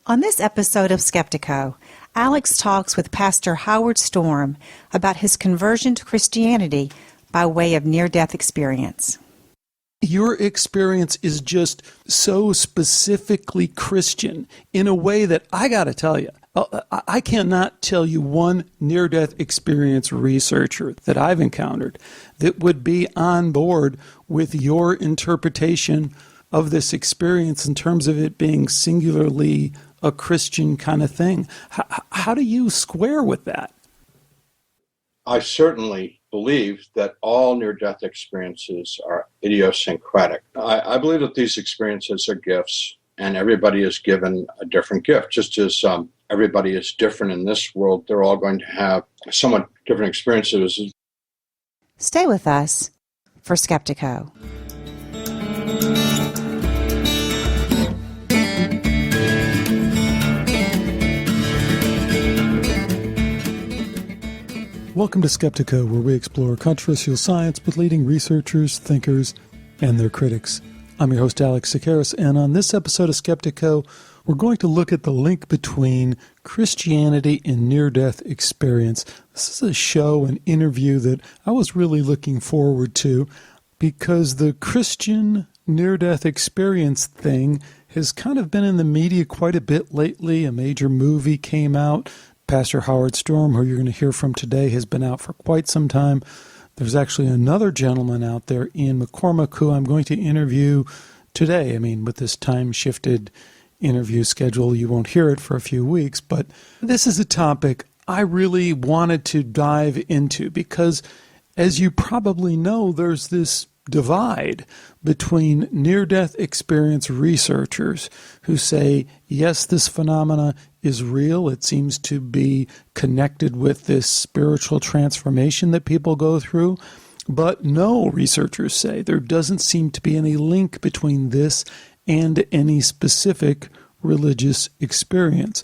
On this episode of Skeptico, Alex talks with Pastor Howard Storm about his conversion to Christianity by way of near-death experience. Your experience is just so specifically Christian in a way that I got to tell you, I cannot tell you one near-death experience researcher that I've encountered that would be on board with your interpretation of this experience in terms of it being singularly a Christian kind of thing. How do you square with that? I certainly believe that all near-death experiences are idiosyncratic. I believe that these experiences are gifts, and everybody is given a different gift. Just as everybody is different in this world, they're all going to have somewhat different experiences. Stay with us for Skeptico. Welcome to Skeptico, where we explore controversial science with leading researchers, thinkers, and their critics. I'm your host, Alex Tsakiris, and on this episode of Skeptico, we're going to look at the link between Christianity and near-death experience. This is a show, an interview that I was really looking forward to because the Christian near-death experience thing has kind of been in the media quite a bit lately. A major movie came out. Pastor Howard Storm, who you're going to hear from today, has been out for quite some time. There's actually another gentleman out there, Ian McCormack, who I'm going to interview today. I mean, with this time-shifted interview schedule, you won't hear it for a few weeks, but this is a topic I really wanted to dive into because, as you probably know, there's this divide between near-death experience researchers who say, yes, this phenomena is real. It seems to be connected with this spiritual transformation that people go through. But no, researchers say, there doesn't seem to be any link between this and any specific religious experience.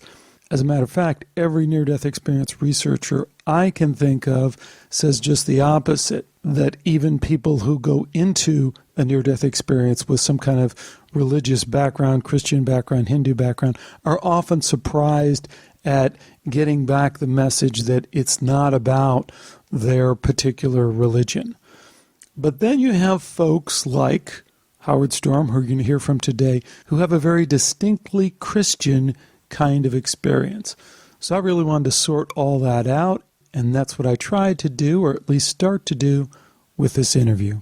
As a matter of fact, every near-death experience researcher I can think of says just the opposite, that even people who go into a near-death experience with some kind of religious background, Christian background, Hindu background, are often surprised at getting back the message that it's not about their particular religion. But then you have folks like Howard Storm, who you're going to hear from today, who have a very distinctly Christian kind of experience. So I really wanted to sort all that out, and that's what I tried to do, or at least start to do, with this interview.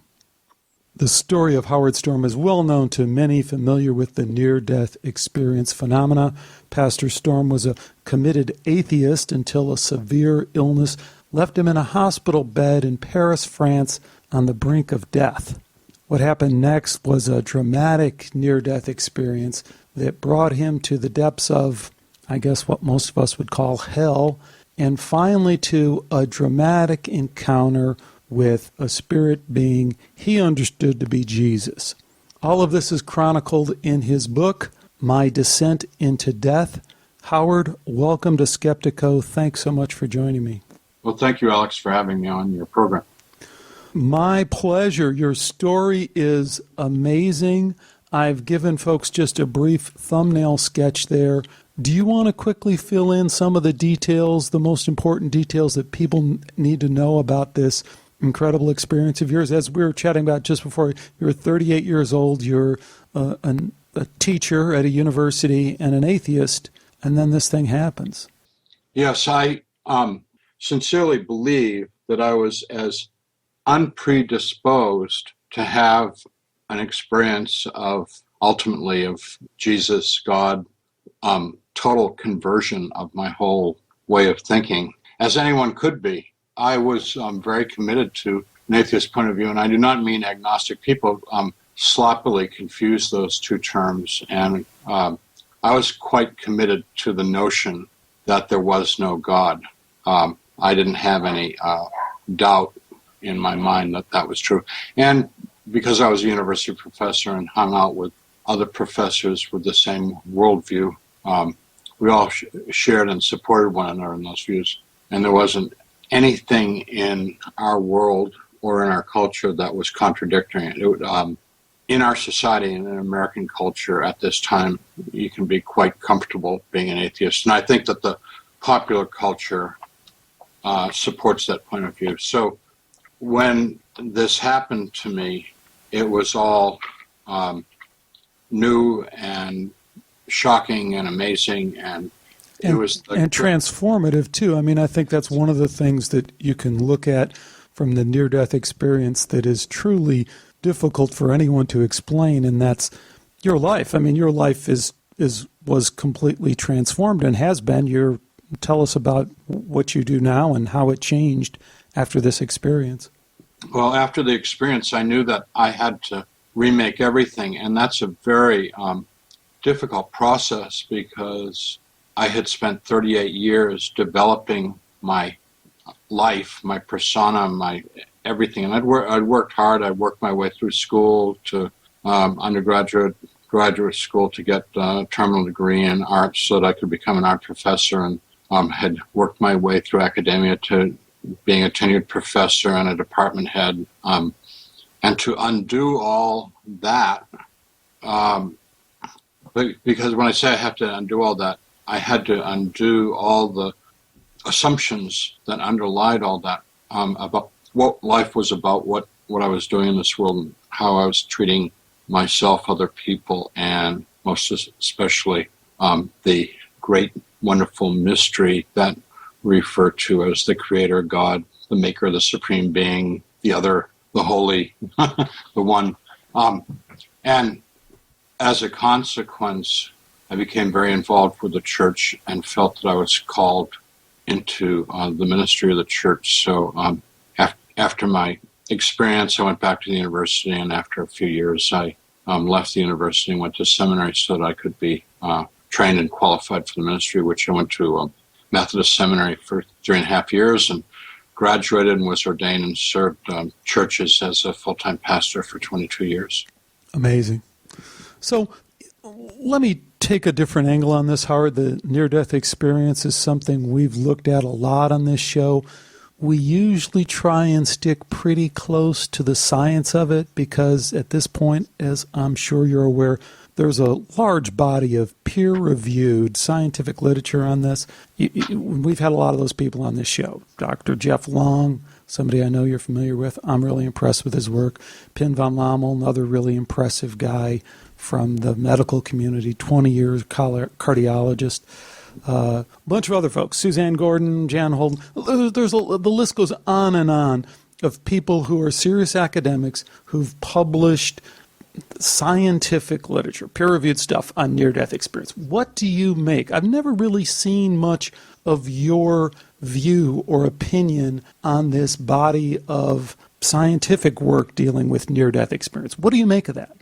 The story of Howard Storm is well known to many familiar with the near-death experience phenomena. Pastor Storm was a committed atheist until a severe illness left him in a hospital bed in Paris, France, on the brink of death. What happened next was a dramatic near-death experience that brought him to the depths of, I guess, what most of us would call hell, and finally to a dramatic encounter with a spirit being he understood to be Jesus. All of this is chronicled in his book, My Descent into Death. Howard, welcome to Skeptico. Thanks so much for joining me. Well, thank you, Alex, for having me on your program. My pleasure. Your story is amazing. I've given folks just a brief thumbnail sketch there. Do you want to quickly fill in some of the details, the most important details that people need to know about this incredible experience of yours? As we were chatting about just before, you're 38 years old, you're a teacher at a university and an atheist, and then this thing happens. Yes, I sincerely believe that I was as unpredisposed to have an experience of, ultimately, of Jesus, God, total conversion of my whole way of thinking, as anyone could be. I was very committed to an atheist point of view, and I do not mean agnostic. People sloppily confuse those two terms, and I was quite committed to the notion that there was no God. I didn't have any doubt in my mind that that was true. And because I was a university professor and hung out with other professors with the same worldview, we all shared and supported one another in those views. And there wasn't anything in our world or in our culture that was contradictory. in our society and in American culture at this time, you can be quite comfortable being an atheist. And I think that the popular culture supports that point of view. So when this happened to me, it was all new and shocking and amazing, and it was transformative too. I mean, I think that's one of the things that you can look at from the near-death experience that is truly difficult for anyone to explain, and that's your life. I mean, your life was completely transformed and has been. Tell us about what you do now and how it changed after this experience. Well, after the experience, I knew that I had to remake everything, and that's a very difficult process because I had spent 38 years developing my life, my persona, my everything, and I'd worked hard. I worked my way through school to undergraduate, graduate school to get a terminal degree in art so that I could become an art professor, and had worked my way through academia to being a tenured professor and a department head, and to undo all that, because when I say I have to undo all that, I had to undo all the assumptions that underlied all that, about what life was about, what I was doing in this world, and how I was treating myself, other people, and most especially the great, wonderful mystery that we refer to as the Creator, God, the Maker, the Supreme Being, the Other, the Holy, the One. And as a consequence, I became very involved with the church and felt that I was called into the ministry of the church. So after my experience, I went back to the university, and after a few years, I left the university and went to seminary so that I could be trained and qualified for the ministry, which I went to Methodist Seminary for 3.5 years and graduated and was ordained and served churches as a full-time pastor for 22 years. Amazing. So let me take a different angle on this, Howard. The near-death experience is something we've looked at a lot on this show. We usually try and stick pretty close to the science of it because at this point, as I'm sure you're aware, there's a large body of peer-reviewed scientific literature on this. We've had a lot of those people on this show. Dr. Jeff Long, somebody I know you're familiar with. I'm really impressed with his work. Pim van Lommel, another really impressive guy from the medical community, 20 years cardiologist. A bunch of other folks, Suzanne Gordon, Jan Holden. The list goes on of people who are serious academics who've published scientific literature, peer-reviewed stuff on near-death experience. What do you make? I've never really seen much of your view or opinion on this body of scientific work dealing with near-death experience. What do you make of that?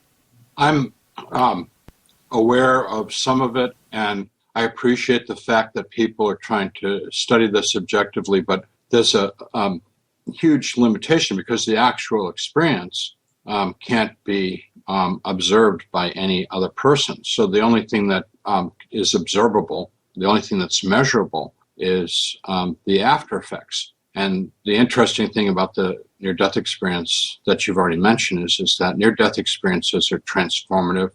I'm aware of some of it, and I appreciate the fact that people are trying to study this objectively, but there's a huge limitation because the actual experience can't be observed by any other person. So the only thing that is observable, the only thing that's measurable is the after effects. And the interesting thing about the near-death experience that you've already mentioned is that near-death experiences are transformative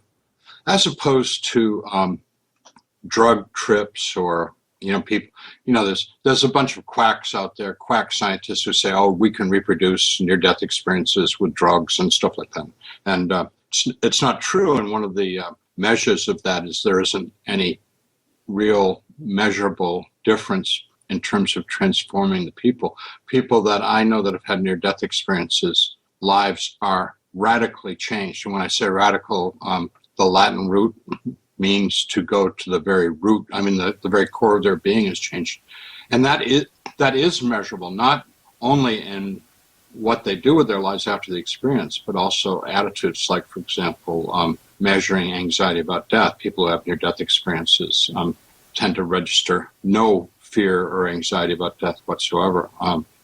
as opposed to drug trips or, people, there's a bunch of quacks out there, quack scientists who say, oh, we can reproduce near-death experiences with drugs and stuff like that. And it's not true. And one of the measures of that is there isn't any real measurable difference in terms of transforming the people. People that I know that have had near-death experiences, lives are radically changed. And when I say radical, the Latin root means to go to the very root. I mean, the very core of their being is changed. And that is measurable, not only in what they do with their lives after the experience, but also attitudes like, for example, measuring anxiety about death. People who have near-death experiences tend to register no fear or anxiety about death whatsoever,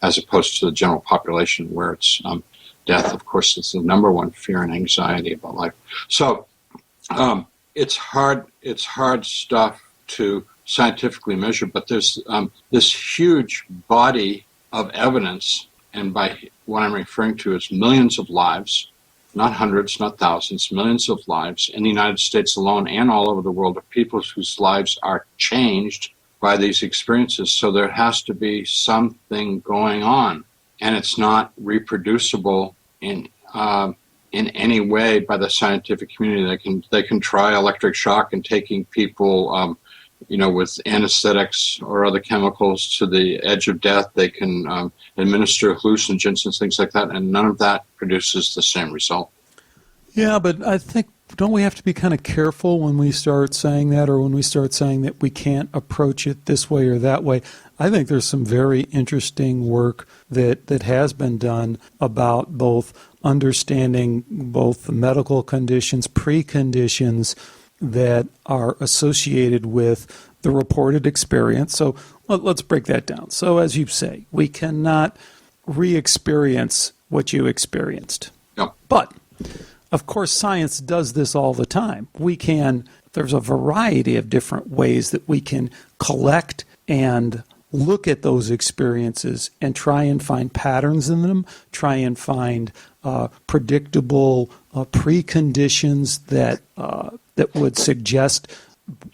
as opposed to the general population where it's death, of course, is the number one fear and anxiety about life. So it's hard stuff to scientifically measure, but there's this huge body of evidence, and by what I'm referring to is millions of lives not hundreds, not thousands, millions of lives in the United States alone and all over the world of people whose lives are changed by these experiences. So there has to be something going on, and it's not reproducible in any way by the scientific community. They can try electric shock and taking people, with anesthetics or other chemicals to the edge of death. They can administer hallucinogens and things like that, and none of that produces the same result. Yeah, but I think, don't we have to be kind of careful when we start saying that, or when we start saying that we can't approach it this way or that way? I think there's some very interesting work that has been done about both understanding both the medical conditions, preconditions that are associated with the reported experience. So let's break that down. So as you say, we cannot re-experience what you experienced. No. But, of course, science does this all the time. There's a variety of different ways that we can collect and look at those experiences and try and find patterns in them, try and find predictable preconditions that would suggest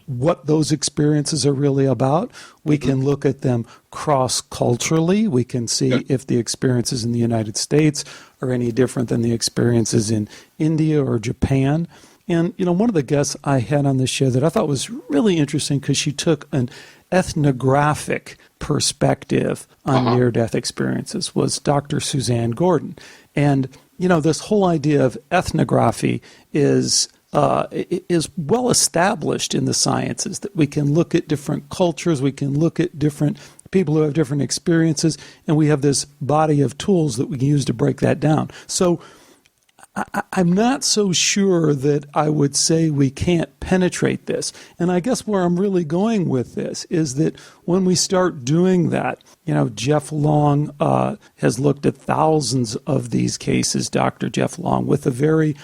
what those experiences are really about. We can look at them cross-culturally. We can see if the experiences in the United States are any different than the experiences in India or Japan. And, one of the guests I had on this show that I thought was really interesting because she took an ethnographic perspective on near-death experiences was Dr. Suzanne Gordon. And, this whole idea of ethnography is well established in the sciences, that we can look at different cultures, we can look at different people who have different experiences, and we have this body of tools that we can use to break that down. So I'm not so sure that I would say we can't penetrate this. And I guess where I'm really going with this is that when we start doing that, Jeff Long has looked at thousands of these cases, Dr. Jeff Long, with a very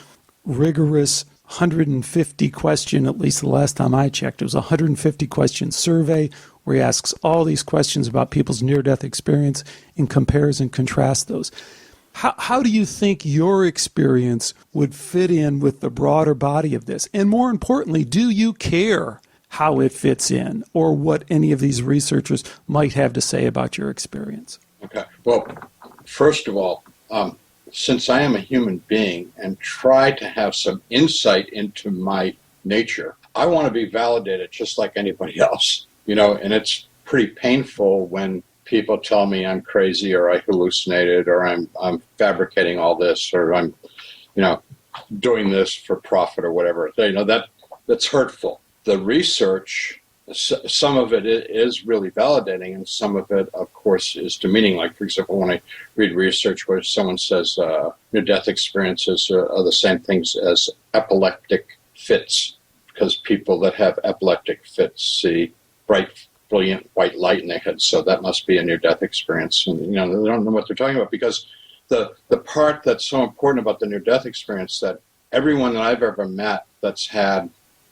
rigorous 150 question, at least the last time I checked, it was a 150 question survey where he asks all these questions about people's near-death experience and compares and contrasts those. How do you think your experience would fit in with the broader body of this? And more importantly, do you care how it fits in or what any of these researchers might have to say about your experience? Okay. Well, first of all, since I am a human being and try to have some insight into my nature, I want to be validated just like anybody else, and it's pretty painful when people tell me I'm crazy or I hallucinated or I'm fabricating all this or I'm, doing this for profit or whatever. That's hurtful. The research, some of it is really validating and some of it, of course, is demeaning. Like, for example, when I read research where someone says near-death experiences are the same things as epileptic fits, because people that have epileptic fits see bright, brilliant white light in their head, so that must be a near-death experience. And they don't know what they're talking about, because the part that's so important about the near-death experience, that everyone that I've ever met that's had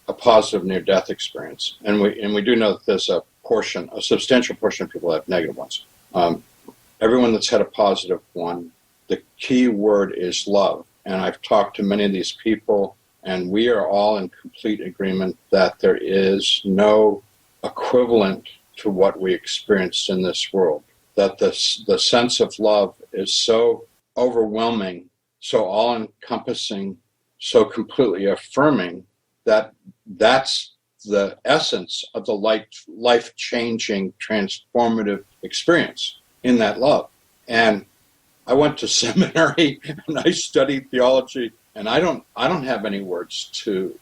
a positive near-death experience, and we do know that there's a substantial portion of people that have negative ones. Everyone that's had a positive one, the key word is love. And I've talked to many of these people, and we are all in complete agreement that there is no equivalent to what we experience in this world, that the sense of love is so overwhelming, so all-encompassing, so completely affirming, that that's the essence of the life-changing, transformative experience in that love. And I went to seminary and I studied theology, and I don't have any words to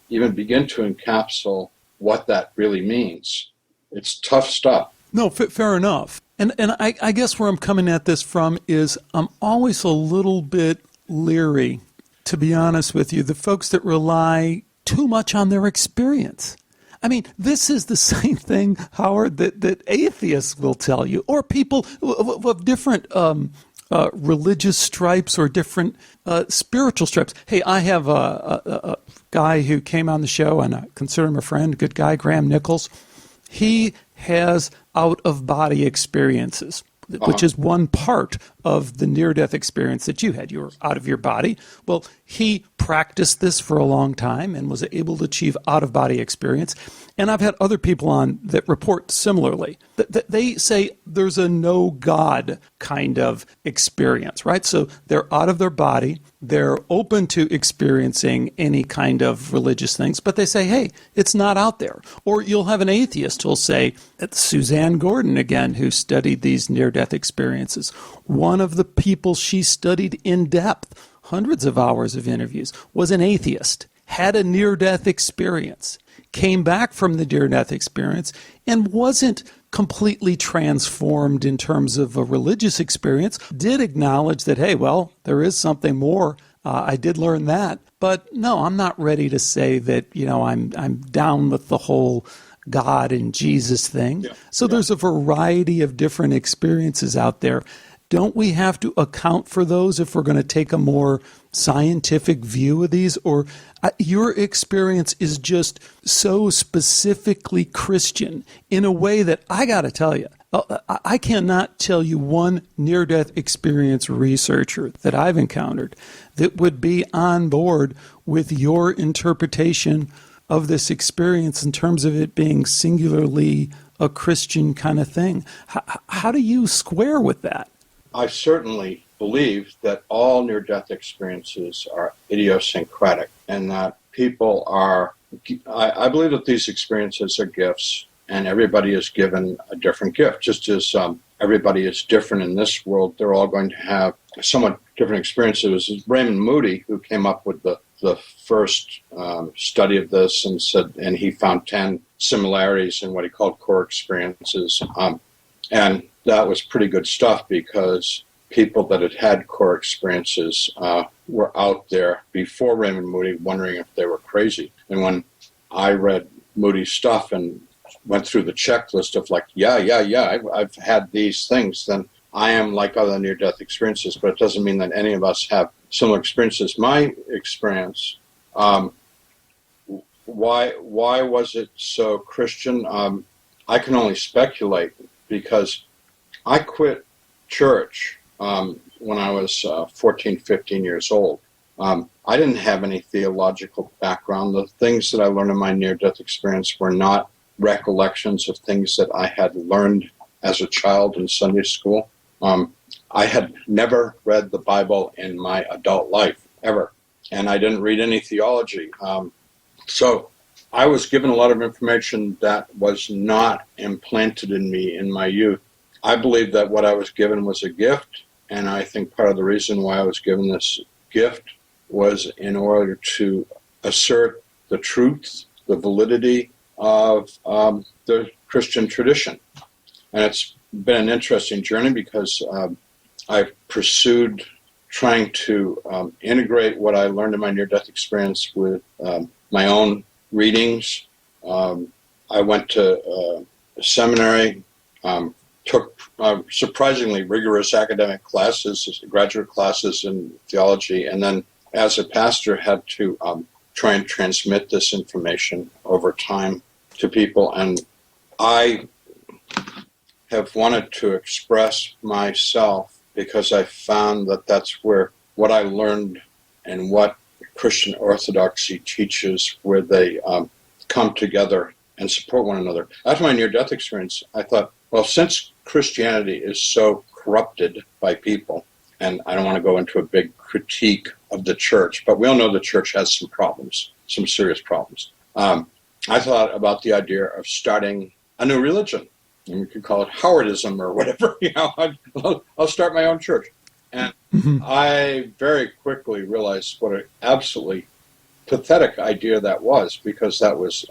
even begin to encapsulate what that really means. It's tough stuff. No, fair enough. And I guess where I'm coming at this from is I'm always a little bit leery, to be honest with you, the folks that rely too much on their experience. I mean, this is the same thing, Howard, that atheists will tell you, or people of different religious stripes or different spiritual stripes. Hey, I have a guy who came on the show, and I consider him a friend, good guy, Graham Nichols. He has out-of-body experiences which is one part of the near-death experience that you had. You were out of your body. Well, he practiced this for a long time and was able to achieve out-of-body experience. And I've had other people on that report similarly. They say there's a no God kind of experience, right? So they're out of their body. They're open to experiencing any kind of religious things, but they say, hey, it's not out there. Or you'll have an atheist who'll say, Suzanne Gordon, again, who studied these near-death experiences, one of the people she studied in depth, hundreds of hours of interviews, was an atheist, had a near-death experience, came back from the near-death experience, and wasn't completely transformed in terms of a religious experience, did acknowledge that, hey, well, there is something more. I did learn that. But no, I'm not ready to say that, I'm down with the whole God and Jesus thing. Yeah. So there's a variety of different experiences out there. Don't we have to account for those if we're going to take a more scientific view of these? Or your experience is just so specifically Christian in a way that I got to tell you, I cannot tell you one near-death experience researcher that I've encountered that would be on board with your interpretation of this experience in terms of it being singularly a Christian kind of thing. How do you square with that? I certainly believe that all near-death experiences are idiosyncratic and that people are, I believe that these experiences are gifts and everybody is given a different gift. Just as everybody is different in this world, they're all going to have somewhat different experiences. It was Raymond Moody who came up with the first study of this and he found 10 similarities in what he called core experiences. And that was pretty good stuff because people that had core experiences were out there before Raymond Moody wondering if they were crazy. And when I read Moody's stuff and went through the checklist of like, I've had these things, then I am like other near-death experiences, but it doesn't mean that any of us have similar experiences. My experience, why was it so Christian? I can only speculate because I quit church when I was 14, 15 years old. I didn't have any theological background. The things that I learned in my near-death experience were not recollections of things that I had learned as a child in Sunday school. I had never read the Bible in my adult life, ever. And I didn't read any theology. So I was given a lot of information that was not implanted in me in my youth. I believe that what I was given was a gift, and I think part of the reason why I was given this gift was in order to assert the truth, the validity of the Christian tradition. And it's been an interesting journey because I've pursued trying to integrate what I learned in my near-death experience with my own readings. I went to seminary, took surprisingly rigorous academic classes, graduate classes in theology, and then as a pastor had to try and transmit this information over time to people. And I have wanted to express myself because I found that that's where what I learned and what Christian orthodoxy teaches, where they come together and support one another. After my near-death experience, I thought, well, since Christianity is so corrupted by people, and I don't want to go into a big critique of the church, but we all know the church has some problems, some serious problems. I thought about the idea of starting a new religion. And you could call it Howardism or whatever. I'll start my own church. And I very quickly realized what an absolutely pathetic idea that was, because that was,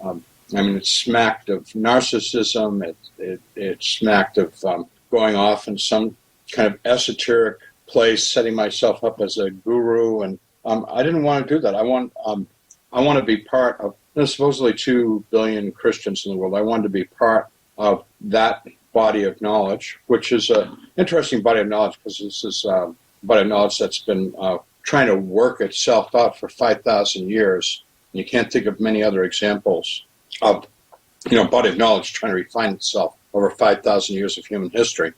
it smacked of narcissism. It smacked of going off in some kind of esoteric place, setting myself up as a guru. And I didn't want to do that. I want to be part of, there's supposedly 2 billion Christians in the world. I wanted to be part of that body of knowledge, which is an interesting body of knowledge because this is a body of knowledge that's been trying to work itself out for 5,000 years. You can't think of many other examples of, body of knowledge trying to refine itself over 5,000 years of human history.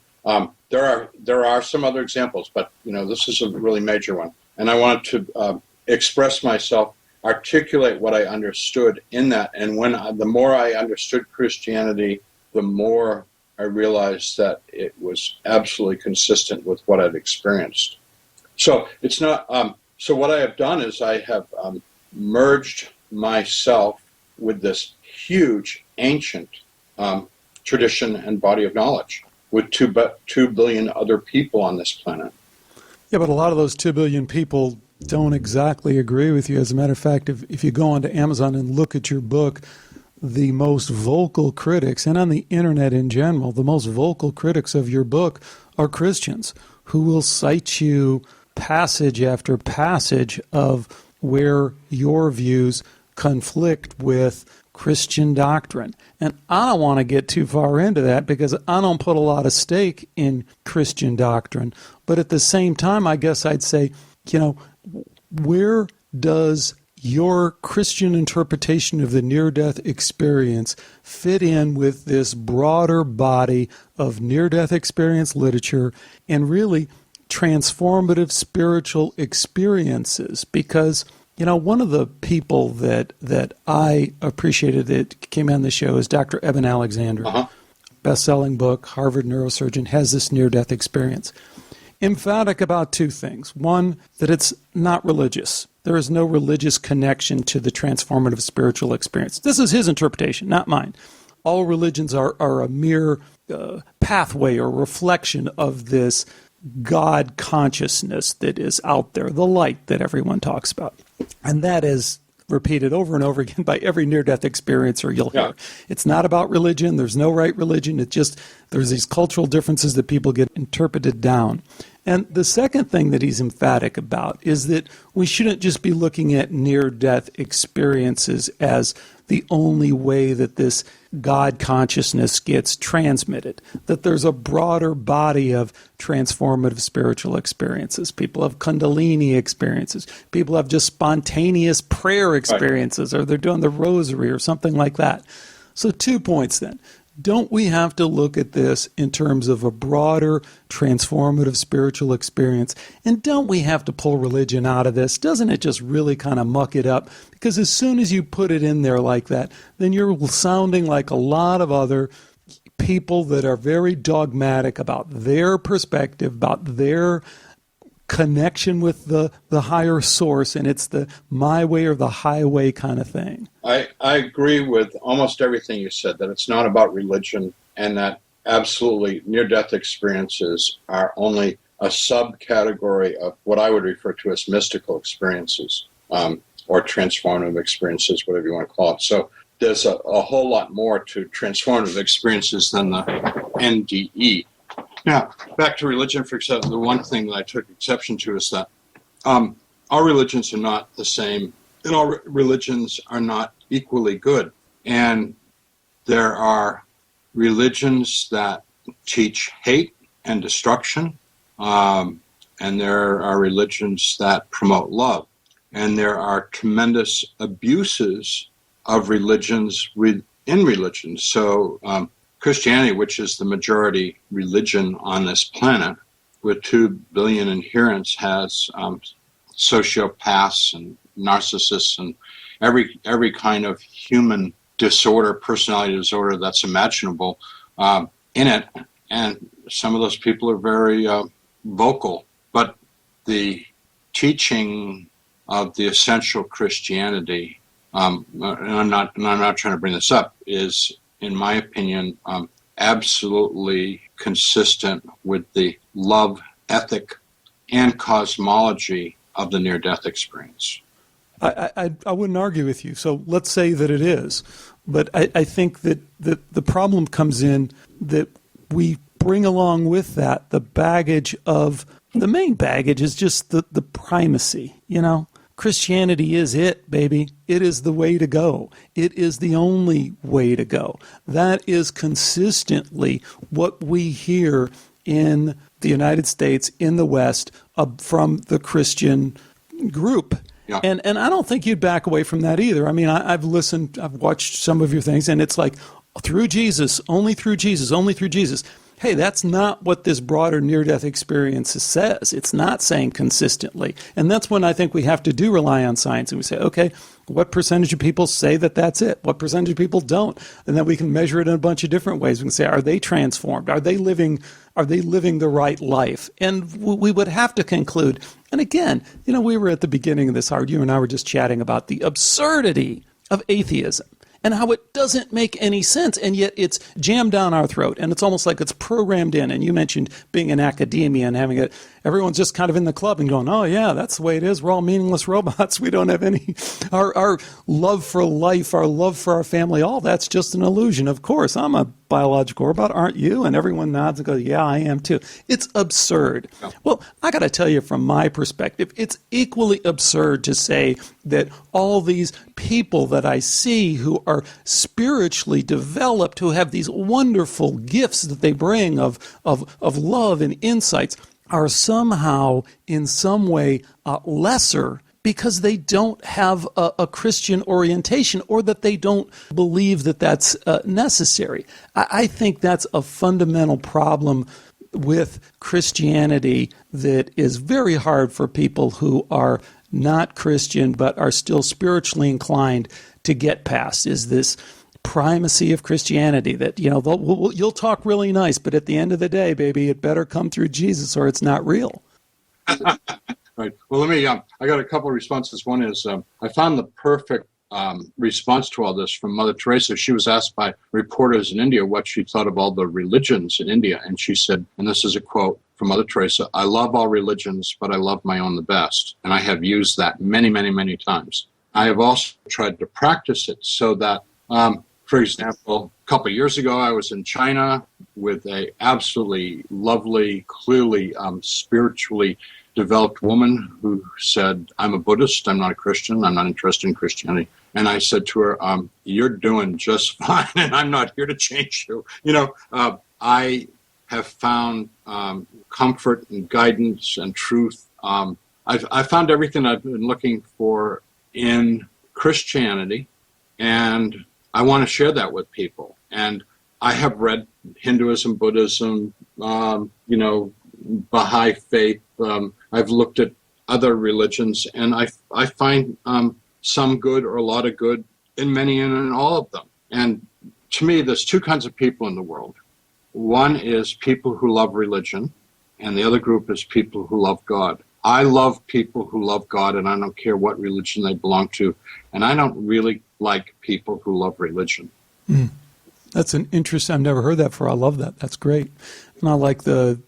there are some other examples, but this is a really major one, and I wanted to express myself, articulate what I understood in that. And the more I understood Christianity, the more I realized that it was absolutely consistent with what I'd experienced. So it's not. So what I have done is I have merged myself with this huge, ancient tradition and body of knowledge with 2 billion other people on this planet. Yeah, but a lot of those 2 billion people don't exactly agree with you. As a matter of fact, if you go onto Amazon and look at your book, the most vocal critics, and on the internet in general, the most vocal critics of your book are Christians who will cite you passage after passage of where your views conflict with Christian doctrine. And I don't want to get too far into that because I don't put a lot of stake in Christian doctrine. But at the same time, I guess I'd say, where does your Christian interpretation of the near-death experience fit in with this broader body of near-death experience literature and really transformative spiritual experiences? Because, one of the people that I appreciated that came on the show is Dr. Eben Alexander. Uh-huh. Best-selling book, Harvard neurosurgeon, has this near-death experience. Emphatic about two things. One, that it's not religious. There is no religious connection to the transformative spiritual experience. This is his interpretation, not mine. All religions are a mere pathway or reflection of this God consciousness that is out there, the light that everyone talks about. And that is repeated over and over again by every near-death experiencer you'll hear. It's not about religion. There's no right religion. It's just there's these cultural differences that people get interpreted down. And the second thing that he's emphatic about is that we shouldn't just be looking at near-death experiences as the only way that this God consciousness gets transmitted, that there's a broader body of transformative spiritual experiences. People have Kundalini experiences. People have just spontaneous prayer experiences, or they're doing the rosary or something like that. So 2 points then. Don't we have to look at this in terms of a broader transformative spiritual experience? And don't we have to pull religion out of this? Doesn't it just really kind of muck it up? Because as soon as you put it in there like that, then you're sounding like a lot of other people that are very dogmatic about their perspective, about their connection with the higher source, and it's the my way or the highway kind of thing. I agree with almost everything you said, that it's not about religion, and that absolutely near-death experiences are only a subcategory of what I would refer to as mystical experiences, or transformative experiences, whatever you want to call it. So there's a whole lot more to transformative experiences than the NDE. Now, back to religion, for example, the one thing that I took exception to is that all religions are not the same, and all religions are not equally good. And there are religions that teach hate and destruction, and there are religions that promote love. And there are tremendous abuses of religions within religions. So Christianity, which is the majority religion on this planet, with 2 billion adherents, has sociopaths and narcissists and every kind of human disorder, personality disorder that's imaginable in it. And some of those people are very vocal. But the teaching of the essential Christianity, and I'm not trying to bring this up, is, in my opinion, absolutely consistent with the love ethic and cosmology of the near-death experience. I wouldn't argue with you. So let's say that it is. But I think that the problem comes in that we bring along with that the baggage of, the main baggage is just the primacy, Christianity is it, baby. It is the way to go. It is the only way to go. That is consistently what we hear in the United States, in the West, from the Christian group. Yeah. And I don't think you'd back away from that either. I mean, I've watched some of your things, and it's like, through Jesus, only through Jesus, only through Jesus. hey, that's not what this broader near-death experience says. It's not saying consistently. And that's when I think we have to do rely on science. And we say, okay, what percentage of people say that that's it? What percentage of people don't? And then we can measure it in a bunch of different ways. We can say, are they transformed? Are they living the right life? And we would have to conclude. And again, we were at the beginning of this, Howard, you and I were just chatting about the absurdity of atheism and how it doesn't make any sense, and yet it's jammed down our throat, and it's almost like it's programmed in. And you mentioned being in academia and having it, everyone's just kind of in the club and going, oh yeah, that's the way it is. We're all meaningless robots. We don't have any, our love for life, our love for our family, all that's just an illusion. Of course, I'm a biological robot, aren't you? And everyone nods and goes, yeah, I am too. It's absurd. Yeah. Well, I got to tell you, from my perspective, it's equally absurd to say that all these people that I see who are spiritually developed, who have these wonderful gifts that they bring of love and insights, are somehow in some way lesser because they don't have a Christian orientation, or that they don't believe that that's necessary. I think that's a fundamental problem with Christianity that is very hard for people who are not Christian but are still spiritually inclined to get past, is this primacy of Christianity that, you'll talk really nice, but at the end of the day, baby, it better come through Jesus or it's not real. Right. Well, I got a couple of responses. One is, I found the perfect response to all this from Mother Teresa. She was asked by reporters in India what she thought of all the religions in India. And she said, and this is a quote from Mother Teresa, "I love all religions, but I love my own the best." And I have used that many, many, many times. I have also tried to practice it so that, for example, a couple of years ago, I was in China with a absolutely lovely, clearly spiritually developed woman who said, "I'm a Buddhist, I'm not a Christian, I'm not interested in Christianity." And I said to her, "You're doing just fine, and I'm not here to change you." I have found comfort and guidance and truth. I've found everything I've been looking for in Christianity, and I want to share that with people. And I have read Hinduism, Buddhism, Baha'i faith. I've looked at other religions, and I find some good or a lot of good in many and in all of them. And to me, there's two kinds of people in the world. One is people who love religion, and the other group is people who love God. I love people who love God, and I don't care what religion they belong to. And I don't really like people who love religion. That's an interesting, I've never heard that before. I love that. That's great. And I like the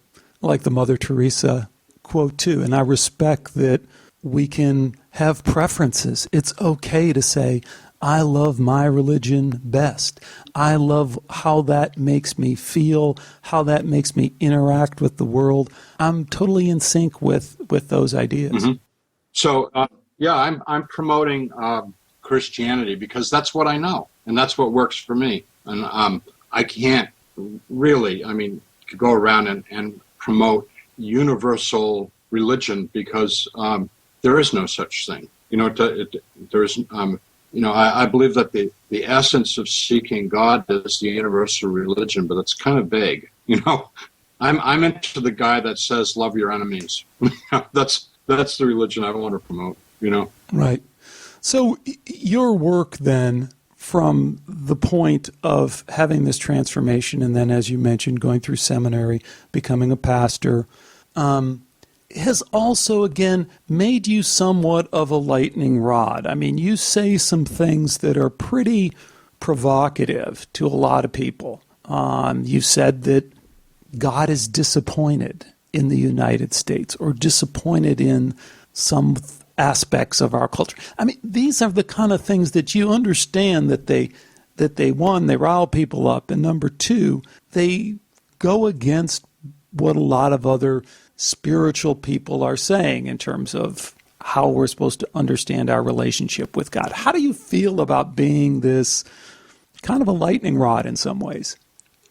Mother Teresa quote too. And I respect that we can have preferences. It's okay to say, I love my religion best. I love how that makes me feel, how that makes me interact with the world. I'm totally in sync with those ideas. Mm-hmm. So, I'm promoting Christianity because that's what I know, and that's what works for me. And I can't really, go around and promote universal religion because there is no such thing. There is. I believe that the essence of seeking God is the universal religion, but it's kind of vague. I'm into the guy that says love your enemies. That's the religion I want to promote. Right. So your work then, from the point of having this transformation, and then, as you mentioned, going through seminary, becoming a pastor, has also, again, made you somewhat of a lightning rod. You say some things that are pretty provocative to a lot of people. You said that God is disappointed in the United States, or disappointed in some aspects of our culture. These are the kind of things that you understand that they one, they rile people up, and number two, they go against what a lot of other spiritual people are saying in terms of how we're supposed to understand our relationship with God. How do you feel about being this kind of a lightning rod in some ways?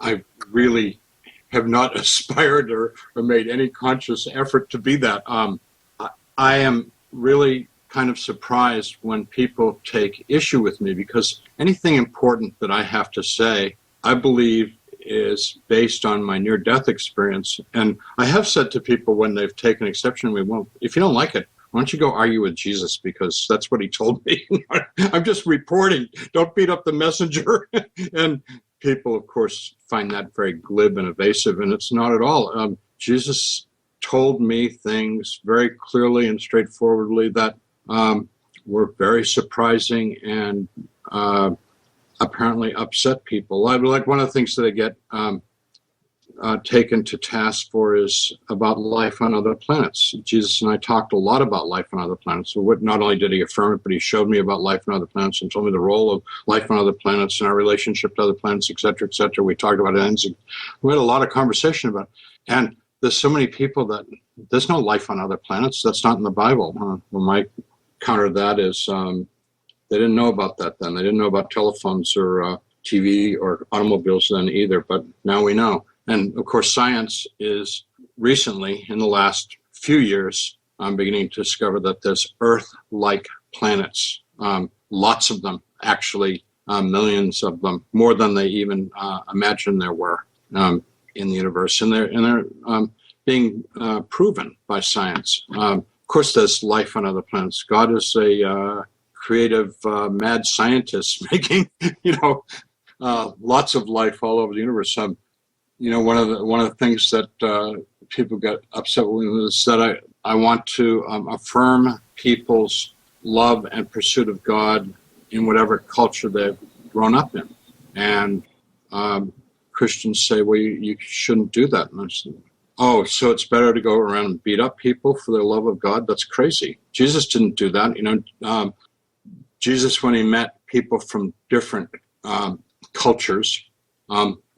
I really have not aspired or made any conscious effort to be that. I am really kind of surprised when people take issue with me, because anything important that I have to say, I believe is based on my near-death experience. And I have said to people when they've taken exception, well, if you don't like it, why don't you go argue with Jesus, because that's what he told me. I'm just reporting. Don't beat up the messenger. And people, of course, find that very glib and evasive, and it's not at all. Jesus told me things very clearly and straightforwardly that were very surprising and apparently upset people. Like one of the things that I get taken to task for is about life on other planets. Jesus and I talked a lot about life on other planets. So not only did he affirm it, but he showed me about life on other planets and told me the role of life on other planets and our relationship to other planets, et cetera, et cetera. We talked about it. We had a lot of conversation about it. And there's so many people that there's no life on other planets. That's not in the Bible. Well, my counter to that is they didn't know about that then. They didn't know about telephones or TV or automobiles then either, but now we know. And of course, science is recently, in the last few years, beginning to discover that there's Earth-like planets, lots of them, actually, millions of them, more than they even imagined there were in the universe. And they're being proven by science. Of course, there's life on other planets. God is a creative, mad scientist making, lots of life all over the universe. One of the things that people get upset with is that I want to affirm people's love and pursuit of God in whatever culture they've grown up in. And Christians say, well, you shouldn't do that. And I said, oh, so it's better to go around and beat up people for their love of God? That's crazy. Jesus didn't do that. Jesus, when he met people from different cultures,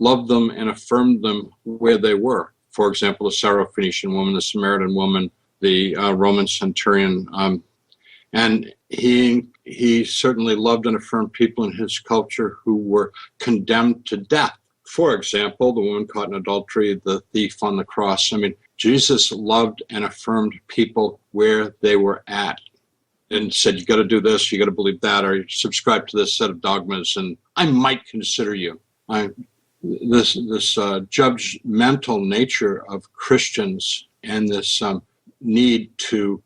loved them and affirmed them where they were. For example, the Syrophoenician woman, the Samaritan woman, the Roman centurion. And he certainly loved and affirmed people in his culture who were condemned to death. For example, the woman caught in adultery, the thief on the cross. I mean, Jesus loved and affirmed people where they were at and said, you got to do this, you got to believe that, or subscribe to this set of dogmas, and I might consider you. This judgmental nature of Christians and this need to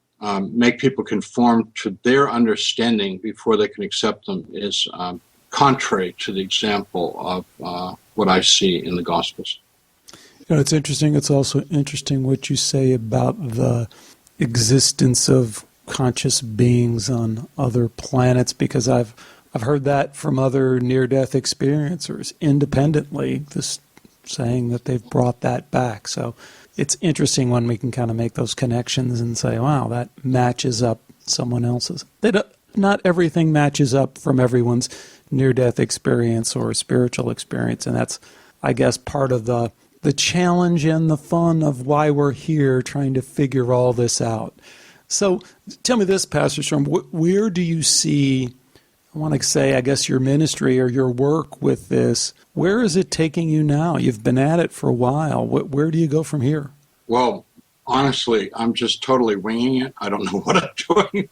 make people conform to their understanding before they can accept them is contrary to the example of what I see in the Gospels. It's interesting. It's also interesting what you say about the existence of conscious beings on other planets, because I've heard that from other near-death experiencers independently, just saying that they've brought that back. So it's interesting when we can kind of make those connections and say, wow, that matches up someone else's. Not everything matches up from everyone's near-death experience or spiritual experience, and that's, I guess, part of the challenge and the fun of why we're here trying to figure all this out. So tell me this, Pastor Storm, where do you see, I want to say, I guess, your ministry or your work with this, where is it taking you now? You've been at it for a while. Where do you go from here? Well, honestly, I'm just totally winging it. I don't know what I'm doing.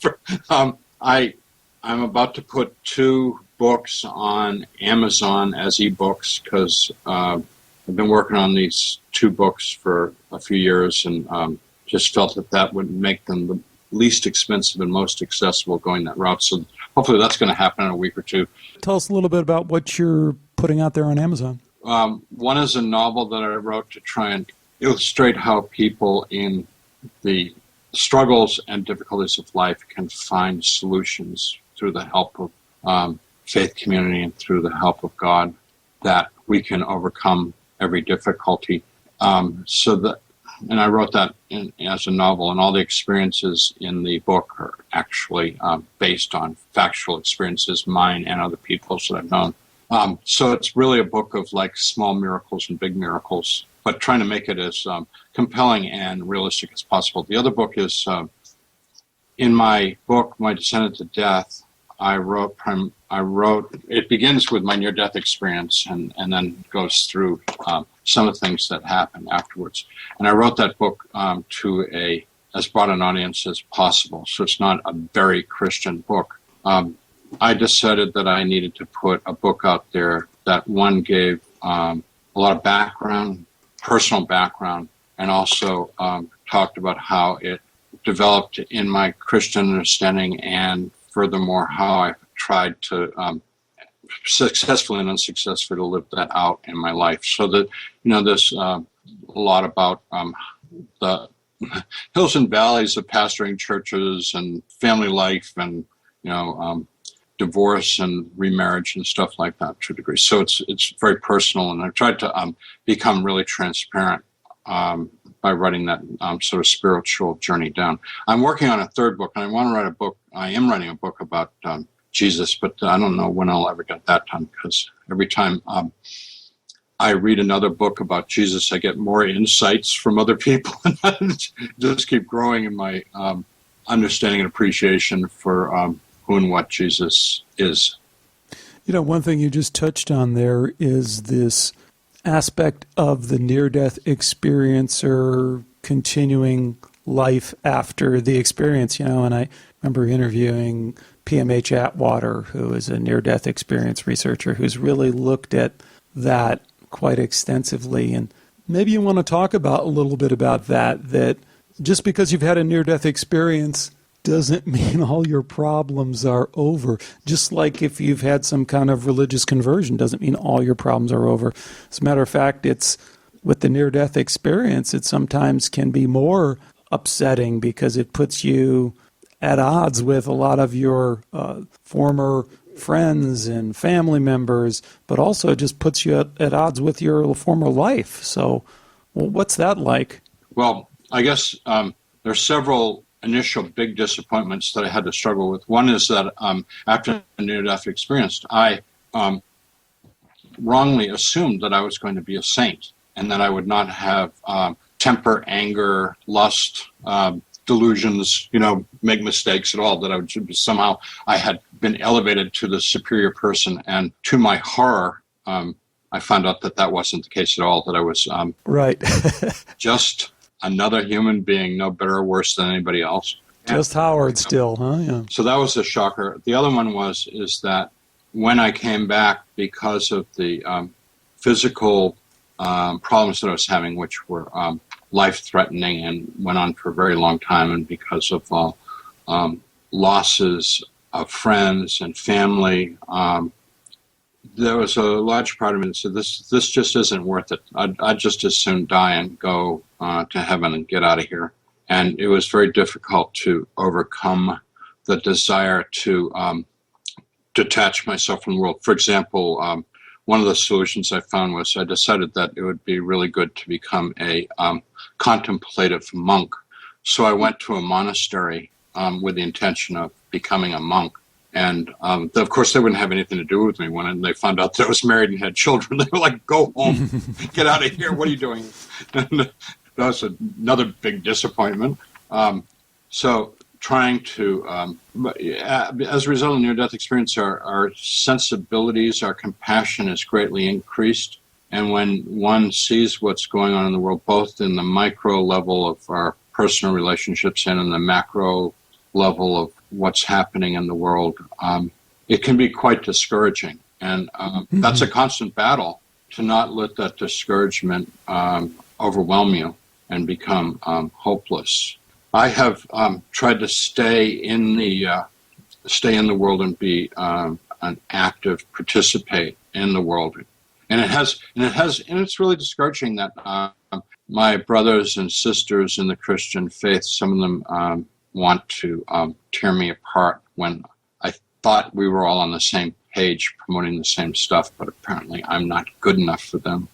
I'm about to put 2 books on Amazon as ebooks because I've been working on these 2 books for a few years and just felt that would make them the least expensive and most accessible going that route. So hopefully that's going to happen in a week or 2. Tell us a little bit about what you're putting out there on Amazon. One is a novel that I wrote to try and illustrate how people in the struggles and difficulties of life can find solutions through the help of faith community and through the help of God, that we can overcome every difficulty. And I wrote that as a novel, and all the experiences in the book are actually based on factual experiences, mine and other people's that I've known. So it's really a book of like small miracles and big miracles, but trying to make it as compelling and realistic as possible. The other book is, in my book, My Descent into Death, I wrote, it begins with my near-death experience and then goes through some of the things that happen afterwards. And I wrote that book to as broad an audience as possible, so it's not a very Christian book. I decided that I needed to put a book out there that, one, gave a lot of background, personal background, and also talked about how it developed in my Christian understanding, and furthermore, how I tried to successfully and unsuccessfully to live that out in my life. So that, there's a lot about the hills and valleys of pastoring churches and family life and, divorce and remarriage and stuff like that to a degree. So it's very personal, and I've tried to become really transparent by writing that sort of spiritual journey down. I'm working on a third book, and I want to write a book. I am writing a book about Jesus, but I don't know when I'll ever get that done, because every time I read another book about Jesus, I get more insights from other people, and just keep growing in my understanding and appreciation for who and what Jesus is. One thing you just touched on there is this aspect of the near-death experience or continuing life after the experience, and I remember interviewing PMH Atwater, who is a near-death experience researcher who's really looked at that quite extensively. And maybe you want to talk about a little bit about that just because you've had a near-death experience doesn't mean all your problems are over. Just like if you've had some kind of religious conversion doesn't mean all your problems are over. As a matter of fact, it's with the near-death experience, it sometimes can be more upsetting because it puts you at odds with a lot of your former friends and family members, but also just puts you at odds with your former life. So, what's that like? Well, I guess there's several initial big disappointments that I had to struggle with. One is that after a near-death experience, I wrongly assumed that I was going to be a saint and that I would not have temper, anger, lust, delusions, make mistakes at all, that I would somehow, I had been elevated to the superior person. And to my horror, I found out that wasn't the case at all, that I was right. just another human being, no better or worse than anybody else. Just Howard still, huh? Yeah. So that was a shocker. The other one is that when I came back, because of the physical problems that I was having, which were life-threatening and went on for a very long time, and because of losses of friends and family, there was a large part of me that said, this just isn't worth it. I'd just as soon die and go to heaven and get out of here. And it was very difficult to overcome the desire to detach myself from the world. For example, one of the solutions I found was I decided that it would be really good to become a contemplative monk. So I went to a monastery with the intention of becoming a monk. And of course, they wouldn't have anything to do with me when they found out that I was married and had children. They were like, "Go home, get out of here. What are you doing?" And that was another big disappointment. So trying to, as a result of near-death experience, our sensibilities, our compassion is greatly increased. And when one sees what's going on in the world, both in the micro level of our personal relationships and in the macro level of what's happening in the world, it can be quite discouraging. And that's a constant battle, to not let that discouragement overwhelm you and become hopeless. I have tried to stay in the world and be an active participant in the world. And it's really discouraging that my brothers and sisters in the Christian faith, some of them want to tear me apart when I thought we were all on the same page promoting the same stuff, but apparently I'm not good enough for them.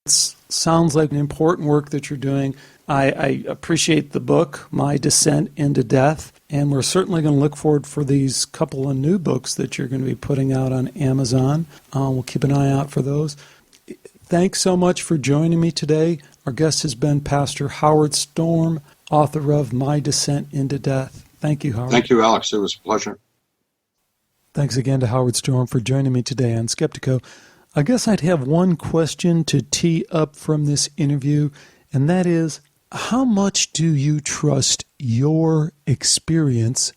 It sounds like an important work that you're doing. I appreciate the book, My Descent into Death, and we're certainly going to look forward for these couple of new books that you're going to be putting out on Amazon. We'll keep an eye out for those. Thanks so much for joining me today. Our guest has been Pastor Howard Storm, author of My Descent into Death. Thank you, Howard. Thank you, Alex. It was a pleasure. Thanks again to Howard Storm for joining me today on Skeptico. I guess I'd have one question to tee up from this interview, and that is, how much do you trust your experience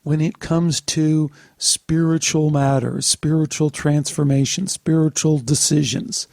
when it comes to spiritual matters, spiritual transformation, spiritual decisions?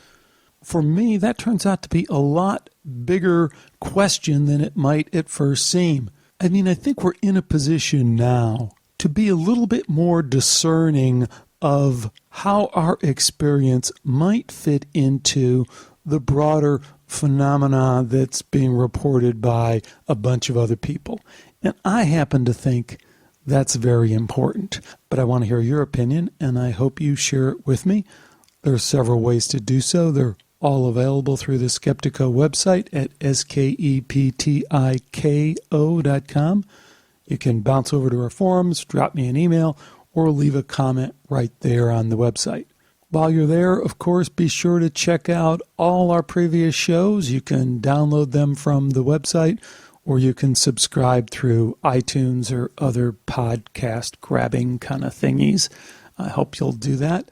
for me, that turns out to be a lot bigger question than it might at first seem. I mean, I think we're in a position now to be a little bit more discerning of how our experience might fit into the broader phenomena that's being reported by a bunch of other people. And I happen to think that's very important. But I want to hear your opinion, and I hope you share it with me. There are several ways to do so. They're all available through the Skeptiko website at skeptiko.com. You can bounce over to our forums, drop me an email, or leave a comment right there on the website. While you're there, of course, be sure to check out all our previous shows. You can download them from the website, or you can subscribe through iTunes or other podcast grabbing kind of thingies. I hope you'll do that.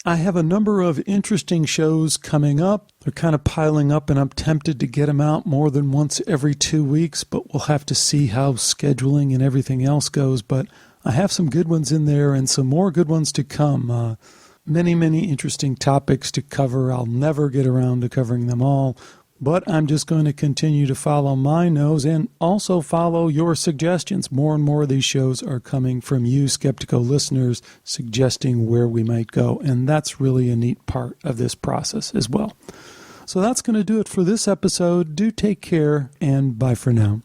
I have a number of interesting shows coming up. They're kind of piling up, and I'm tempted to get them out more than once every 2 weeks, but we'll have to see how scheduling and everything else goes. But I have some good ones in there and some more good ones to come. Many interesting topics to cover. I'll never get around to covering them all, but I'm just going to continue to follow my nose and also follow your suggestions. More and more of these shows are coming from you, Skeptiko listeners, suggesting where we might go, and that's really a neat part of this process as well. So that's going to do it for this episode. Do take care, and bye for now.